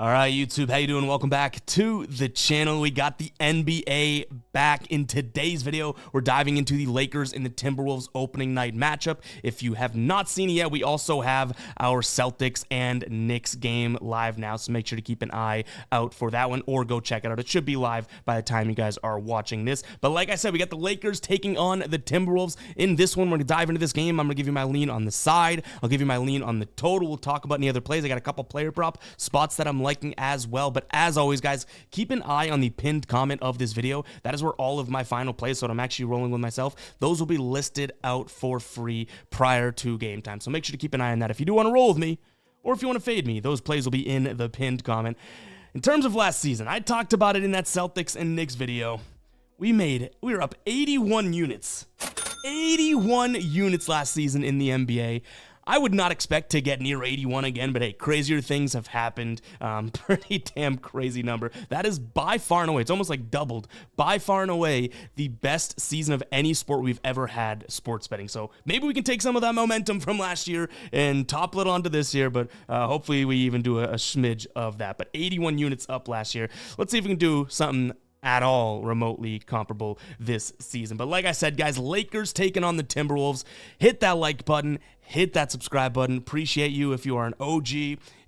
All right, YouTube, how you doing? Welcome back to the channel. We got the NBA back. In today's video, we're diving into the Lakers and the Timberwolves opening night matchup. If you have not seen it yet, we also have our Celtics and Knicks game live now, so make sure to keep an eye out for that one, or go check it out. It should be live by the time you guys are watching this. But like I said, we got the Lakers taking on the Timberwolves. In this one, we're going to dive into this game. I'm going to give you my lean on the side. I'll give you my lean on the total. We'll talk about any other plays. I got a couple player prop spots that I'm liking as well. But as always, guys, keep an eye on the pinned comment of this video. That is where all of my final plays, so I'm actually rolling with myself, those will be listed out for free prior to game time. So make sure to keep an eye on that if you do want to roll with me, or if you want to fade me. Those plays will be in the pinned comment. In terms of last season, I talked about it in that Celtics and Knicks video. We were up 81 units. 81 units last season in the NBA. I would not expect to get near 81 again, but hey, crazier things have happened. Pretty damn crazy number. That is by far and away, it's almost like doubled, by far and away, the best season of any sport we've ever had sports betting. So maybe we can take some of that momentum from last year and topple it onto this year, but hopefully we even do a smidge of that. But 81 units up last year. Let's see if we can do something at all remotely comparable this season. But like I said, guys, Lakers taking on the Timberwolves. Hit that like button, hit that subscribe button. Appreciate you if you are an OG,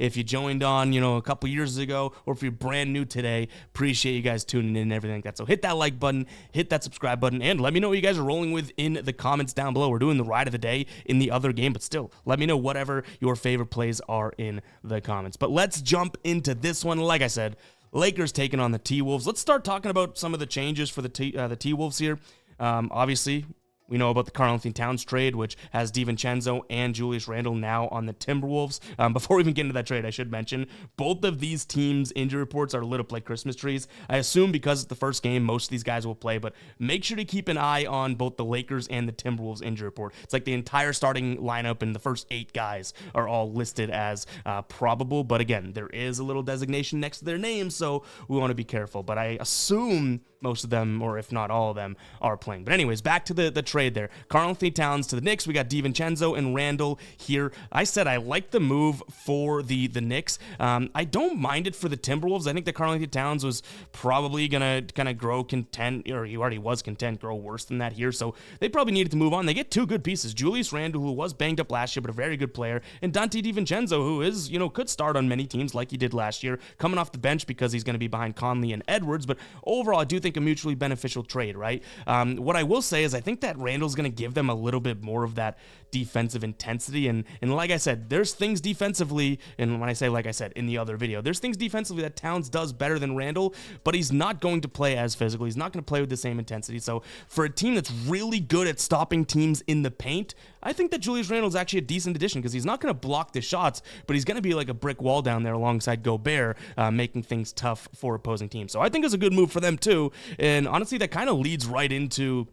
if you joined on, a couple years ago, or if you're brand new today. Appreciate you guys tuning in and everything like that. So hit that like button, hit that subscribe button, and let me know what you guys are rolling with in the comments down below. We're doing the ride of the day in the other game, but still, let me know whatever your favorite plays are in the comments. But let's jump into this one. Like I said, Lakers taking on the T-Wolves. Let's start talking about some of the changes for the T-Wolves here. Obviously, we know about the Karl-Anthony Towns trade, which has DiVincenzo and Julius Randle now on the Timberwolves. Before we even get into that trade, I should mention, both of these teams' injury reports are lit up like Christmas trees. I assume because it's the first game, most of these guys will play, but make sure to keep an eye on both the Lakers and the Timberwolves injury report. It's like the entire starting lineup and the first 8 guys are all listed as probable, but again, there is a little designation next to their name, so we want to be careful. But I assume most of them, or if not all of them, are playing. But anyways, back to the trade there. Karl-Anthony Towns to the Knicks. We got DiVincenzo and Randle here. I said I like the move for the Knicks. I don't mind it for the Timberwolves. I think that Karl-Anthony Towns was probably going to kind of grow content, or he already was content, grow worse than that here. So they probably needed to move on. They get 2 good pieces. Julius Randle, who was banged up last year, but a very good player, and Dante DiVincenzo, who is, could start on many teams like he did last year, coming off the bench because he's going to be behind Conley and Edwards. But overall, I do think a mutually beneficial trade, right? What I will say is I think that Randle's going to give them a little bit more of that defensive intensity, and like I said, there's things defensively, and when I say like I said in the other video, there's things defensively that Towns does better than Randle, but he's not going to play as physical. He's not going to play with the same intensity. So for a team that's really good at stopping teams in the paint, I think that Julius Randle is actually a decent addition because he's not going to block the shots, but he's going to be like a brick wall down there alongside Gobert, making things tough for opposing teams. So I think it's a good move for them too, and honestly, that kind of leads right into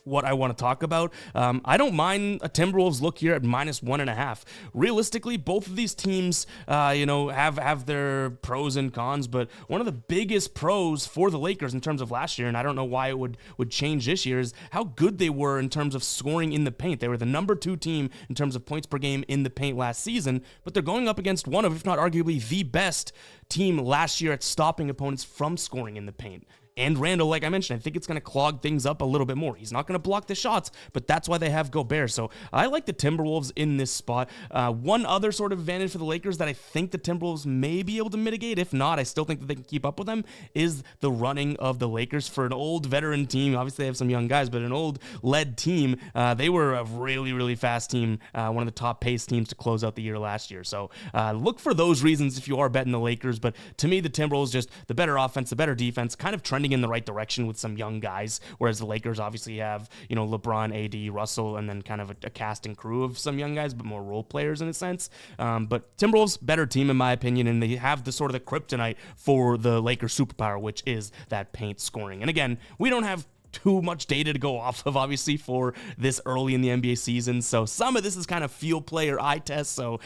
what I want to talk about. I don't mind a Timberwolves look here at -1.5. Realistically, both of these teams, have their pros and cons, but one of the biggest pros for the Lakers in terms of last year, and I don't know why it would change this year, is how good they were in terms of scoring in the paint. They were the number 2 team in terms of points per game in the paint last season, but they're going up against one of, if not arguably the best team last year at stopping opponents from scoring in the paint. And Randle, like I mentioned, I think it's going to clog things up a little bit more. He's not going to block the shots, but that's why they have Gobert. So I like the Timberwolves in this spot. One other sort of advantage for the Lakers that I think the Timberwolves may be able to mitigate, if not, I still think that they can keep up with them, is the running of the Lakers. For an old veteran team, obviously they have some young guys, but an old lead team, they were a really, really fast team, one of the top pace teams to close out the year last year. So look for those reasons if you are betting the Lakers, but to me, the Timberwolves, just the better offense, the better defense, kind of trending in the right direction with some young guys, whereas the Lakers obviously have, LeBron, AD, Russell, and then kind of a cast and crew of some young guys, but more role players in a sense. But Timberwolves, better team in my opinion, and they have the sort of the kryptonite for the Lakers superpower, which is that paint scoring. And again, we don't have too much data to go off of, obviously, for this early in the NBA season. So some of this is kind of field play or eye test. So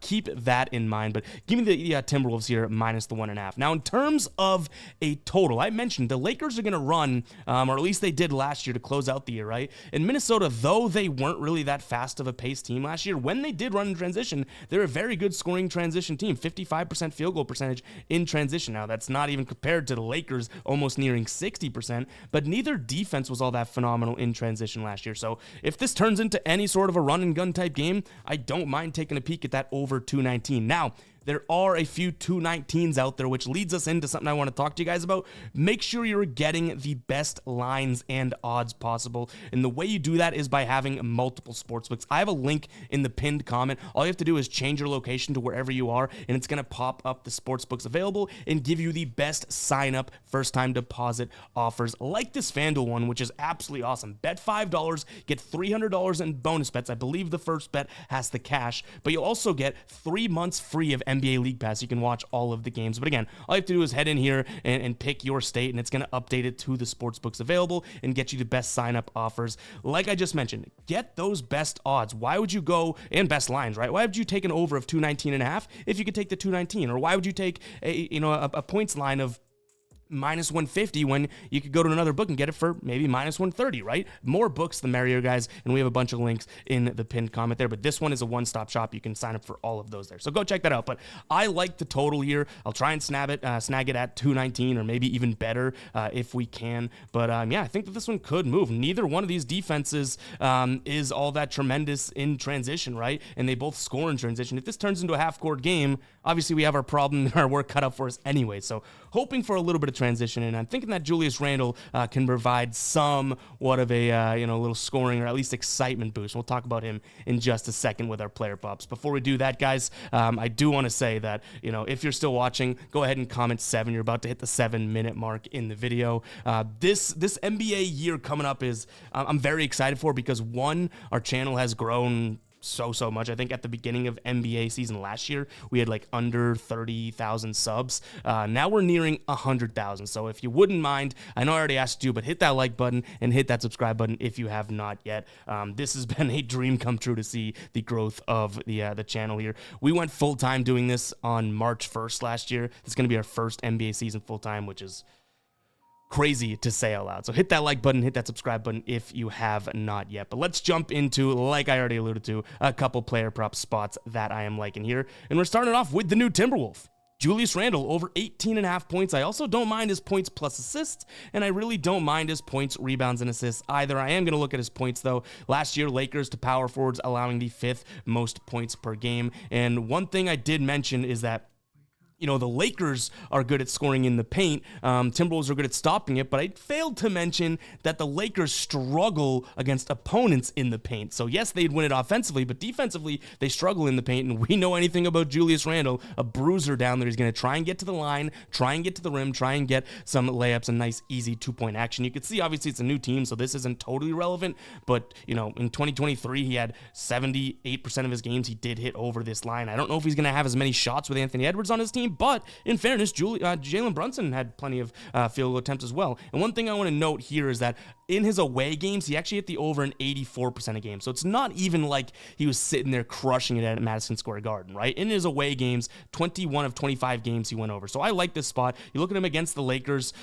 keep that in mind. But give me the Timberwolves here minus the 1.5. Now, in terms of a total, I mentioned the Lakers are going to run, or at least they did last year to close out the year, right? In Minnesota, though they weren't really that fast of a pace team last year, when they did run in transition, they're a very good scoring transition team, 55% field goal percentage in transition. Now, that's not even compared to the Lakers almost nearing 60%, but neither defense was all that phenomenal in transition last year. So if this turns into any sort of a run and gun type game, I don't mind taking a peek at that over 219. Now, there are a few 219s out there, which leads us into something I want to talk to you guys about. Make sure you're getting the best lines and odds possible. And the way you do that is by having multiple sportsbooks. I have a link in the pinned comment. All you have to do is change your location to wherever you are, and it's going to pop up the sportsbooks available and give you the best sign-up first-time deposit offers, like this FanDuel one, which is absolutely awesome. Bet $5, get $300 in bonus bets. I believe the first bet has the cash, but you'll also get 3 months free of NBA League Pass. You can watch all of the games. But again, all you have to do is head in here and pick your state, and it's going to update it to the sportsbooks available and get you the best sign-up offers. Like I just mentioned, get those best odds. Why would you go, and best lines, right? Why would you take an over of 219.5 if you could take the 219? Or why would you take a points line of minus 150 when you could go to another book and get it for maybe minus 130, right? More books, the merrier, guys, and we have a bunch of links in the pinned comment there, but this one is a one-stop shop. You can sign up for all of those there, so go check that out. But I like the total here. I'll try and snag it at 219 or maybe even better if we can, but yeah, I think that this one could move. Neither one of these defenses is all that tremendous in transition, right? And they both score in transition. If this turns into a half-court game, obviously we have our problem and our work cut out for us anyway, so hoping for a little bit of transition, and I'm thinking that Julius Randle can provide somewhat of a little scoring or at least excitement boost. We'll talk about him in just a second with our player props. Before we do that, guys, I do want to say that if you're still watching, go ahead and comment 7. You're about to hit the 7-minute mark in the video. This NBA year coming up is I'm very excited for, because one, our channel has grown so much. I think at the beginning of NBA season last year, we had like under 30,000 subs. Now we're nearing 100,000. So if you wouldn't mind, I know I already asked you, but hit that like button and hit that subscribe button if you have not yet. This has been a dream come true to see the growth of the channel here. We went full-time doing this on March 1st last year. It's going to be our first NBA season full-time, which is crazy to say out loud. So hit that like button, hit that subscribe button if you have not yet. But let's jump into, like I already alluded to, a couple player prop spots that I am liking here. And we're starting off with the new Timberwolf. Julius Randle over 18.5 points. I also don't mind his points plus assists, and I really don't mind his points, rebounds, and assists either. I am going to look at his points, though. Last year, Lakers to power forwards allowing the 5th most points per game. And one thing I did mention is that the Lakers are good at scoring in the paint. Timberwolves are good at stopping it, but I failed to mention that the Lakers struggle against opponents in the paint. So yes, they'd win it offensively, but defensively, they struggle in the paint, and we know anything about Julius Randle, a bruiser down there. He's going to try and get to the line, try and get to the rim, try and get some layups, a nice, easy 2-point action. You can see, obviously, it's a new team, so this isn't totally relevant, but, in 2023, he had 78% of his games he did hit over this line. I don't know if he's going to have as many shots with Anthony Edwards on his team, but in fairness, Jalen Brunson had plenty of field goal attempts as well. And one thing I want to note here is that in his away games, he actually hit the over in 84% of games. So it's not even like he was sitting there crushing it at Madison Square Garden, right? In his away games, 21 of 25 games he went over. So I like this spot. You look at him against the Lakers,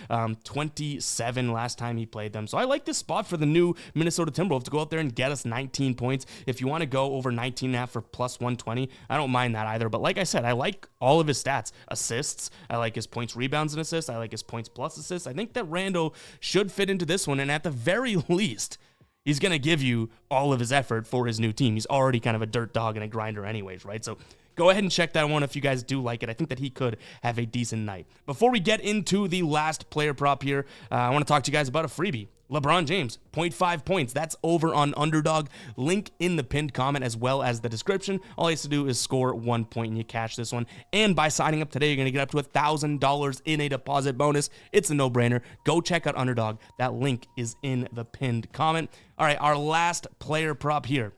27 last time he played them. So I like this spot for the new Minnesota Timberwolves to go out there and get us 19 points. If you want to go over 19.5 for plus 120, I don't mind that either. But like I said, I like all of his stats. Assists, I like his points, rebounds, and assists. I like his points plus assists. I think that Randle should fit into this one, and at the very least, he's going to give you all of his effort for his new team. He's already kind of a dirt dog and a grinder anyways, right? So go ahead and check that one if you guys do like it. I think that he could have a decent night. Before we get into the last player prop here, I want to talk to you guys about a freebie. LeBron James, 0.5 points. That's over on Underdog. Link in the pinned comment as well as the description. All he has to do is score 1 point and you cash this one. And by signing up today, you're going to get up to $1,000 in a deposit bonus. It's a no-brainer. Go check out Underdog. That link is in the pinned comment. All right, our last player prop here.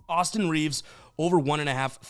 Austin Reeves over 1.5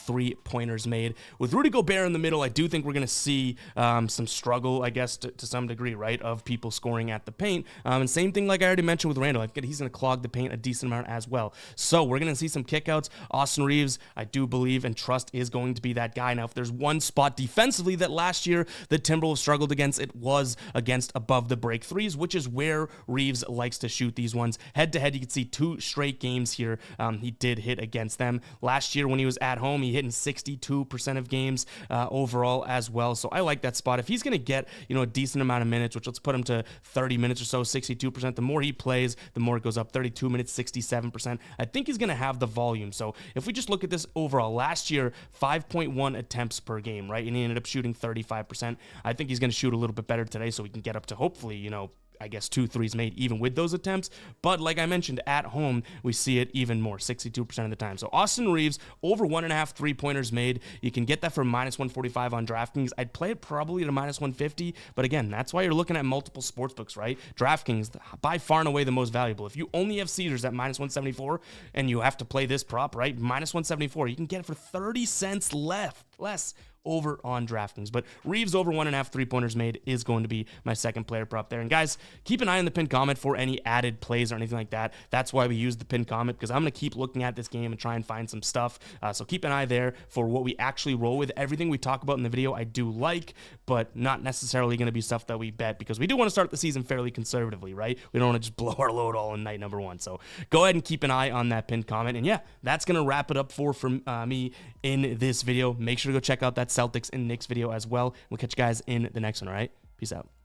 3-pointers made. With Rudy Gobert in the middle, I do think we're going to see some struggle, I guess, to some degree, right, of people scoring at the paint. And same thing like I already mentioned with Randall. I think he's going to clog the paint a decent amount as well. So we're going to see some kickouts. Austin Reeves, I do believe and trust, is going to be that guy. Now, if there's one spot defensively that last year the Timberwolves struggled against, it was against above the break threes, which is where Reeves likes to shoot these ones. Head-to-head, you can see 2 straight games here. He did hit against them. Last year when he was at home, he hit in 62% of games overall as well. So I like that spot. If he's going to get, a decent amount of minutes, which let's put him to 30 minutes or so, 62%, the more he plays, the more it goes up. 32 minutes, 67%. I think he's going to have the volume. So if we just look at this overall, last year, 5.1 attempts per game, right? And he ended up shooting 35%. I think he's going to shoot a little bit better today so we can get up to hopefully, I guess 2 threes made even with those attempts. But like I mentioned, at home, we see it even more, 62% of the time. So Austin Reeves, over 1.5 3-pointers made. You can get that for -145 on DraftKings. I'd play it probably to -150. But again, that's why you're looking at multiple sportsbooks, right? DraftKings, by far and away the most valuable. If you only have Caesars at -174 and you have to play this prop, right? -174, you can get it for 30 cents less over on DraftKings. But Reeves over 1.5 3-pointers made is going to be my second player prop there. And guys, keep an eye on the pinned comment for any added plays or anything like that. That's why we use the pinned comment, because I'm going to keep looking at this game and try and find some stuff. So keep an eye there for what we actually roll with. Everything we talk about in the video I do like, but not necessarily going to be stuff that we bet, because we do want to start the season fairly conservatively, right? We don't want to just blow our load all in night number 1. So go ahead and keep an eye on that pinned comment. And yeah, that's going to wrap it up for me in this video. Make sure to go check out that Celtics and Knicks video as well. We'll catch you guys in the next one, all right? Peace out.